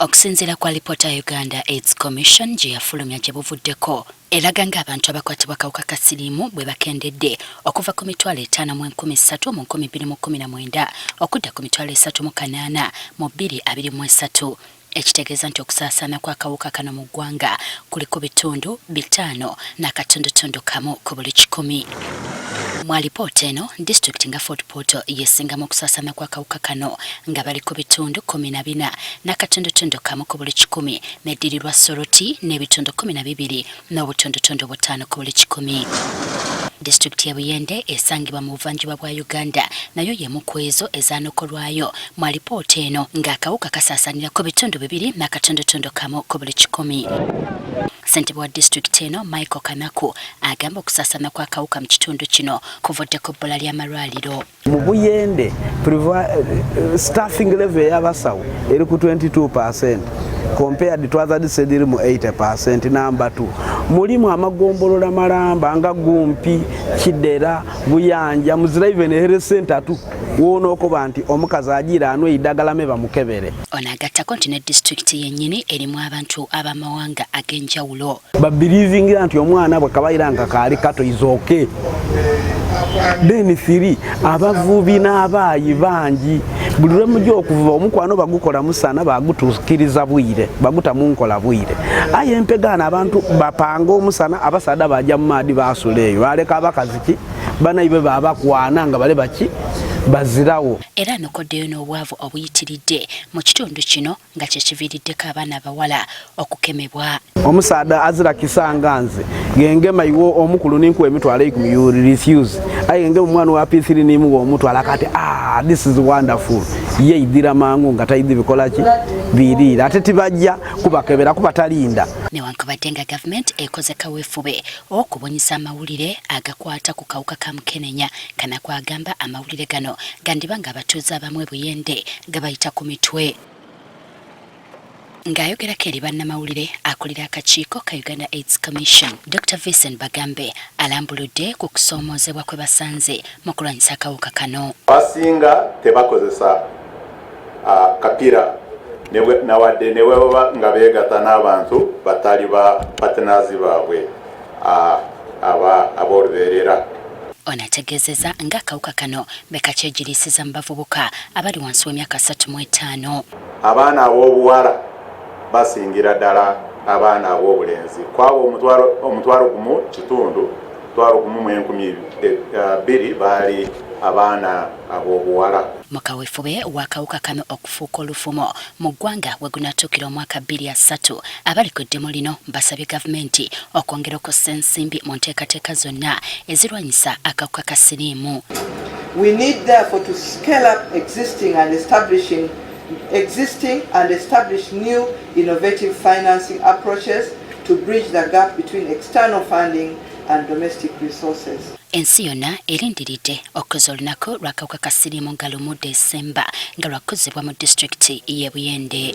Okusinziira kwa lipoota ya Uganda AIDS Commission gye yafulumya gye buvuddeko eraga ng'abantu abakwatibwa kawuka ka siriimu bwe bakendedde okuva ku mitwalo 5 mu 13 mu 2019 okudda ku mitwalo 38 mu 2023. Ekitegeeza nti okusaasaana kw'akawuka kano mu ggwanga kuli ku bitundu 5 n'akatundutundu kamu ku buli 100. Mu alipoota eno disitulikiti nga Fort Portal yeesingamu okusaasaana kw'akawuka kano nga bali ku bitundu 14 n'akatundutundu kamu ku buli 100 n'eddirirwa Soroti n'ebitundu 12 n'obutundutundu 5 ku buli 100. Disitulikiti ya Buyende esangibwa mu buvanjuba bwa Uganda nayo y'emu ku ezo ezaanokolwayo mu alipoota eno ng'akawuka kasaasaanira ku bitundu 2 n'akatundutundu kamu ku buli 100. Ssentebe wa disitulikiti eno Michael Kanaku agamba okusaasaana kw'akawuka mu kitundu kino kuvudde ku bbula ly'amalwaliro. Mu Buyende staffing level y'abasawo eri ku 22% compared to other districts eri mu 80%. Number 2 mulimu amagombolola malamba nga Gumpi, Kidera, Buyanja, muzira even health center tu wono okuba nti omukazi agira anwe idagala meba mukebere. Onagattako nti ne disitulikiti yennyini erimu abantu ab'amawanga ag'enjawulo. Babirivingira nti omwana bwe kabayira nga kaali kato izooke. Then 3 abavubi n'abaayi bangi buli lwe mujja okuvuba omukwano bagukola musana bagutuukiriza bwire bagutamu nkola bwire aye empegana abantu bapanga omusana abasada bajja mu maadi basula eyo baleka abakazi ki banaibe babakwana nga bale baki bazirawo. Era nokoddeyo n'obwavu obuyitiridde mu kitundu kino nga kye kiviiriddeko abaana abawala okukemebwa. Omusaada azira kisanganze gengema iwo omukulu ninku emitwalo 10 you refuse aye ngema omwana wa P3 nimu omutwala kati this is wonderful ye idira mangu nga tayidi bikola ki birira ate tibajja kubakebera kubatalinda. Newankubadde nga gavumenti ekoze kaweefube okubunyisa amawulire agakwata ku kawuka ka Mukenenya kana kwagamba amawulire gano gandiba nga abatuuze abamwe Buyende gabayita ku mitwe. Ng'ayogerako eri bannamawulire akulira akakiiko ka Uganda AIDS Commission, Dr. Vincent Bagambe alambuludde ku kusoomoozebwa kwe basanze mu kulwanyisa akawuka kano. Abasinga tebakozesa kapira nawadde ne bwebaba nga beegatta n'abantu batali ba partners baabwe ab'olubeerera. Onategeezeza ng'akawuka kano bekakyegirisiza mu bavubuka abali wansi w'emyaka 35. Abaana ab'obuwala basingira ddala abaana ab'obulenzi kwabo omutwalo gumu kitundu 1,200 baali abaana ab'obuwala. Mu kaweefube w'akawuka kano okufuuka olufumo mu ggwanga we gunaatuukira omwaka 2003 abali ku ddimu lino basabye gavumenti okwongera okussa ensimbi mu nteekateeka zonna ezirwanyisa akawuka ka siriimu. We need therefore to scale up existing and establish new innovative financing approaches to bridge the gap between external funding and domestic resources. Ensi yonna erindiridde okukoza olunaku lw'akawuka ka siriimu nga lumu Desemba nga lwakozebwa mu disitulikiti y'e Buyende.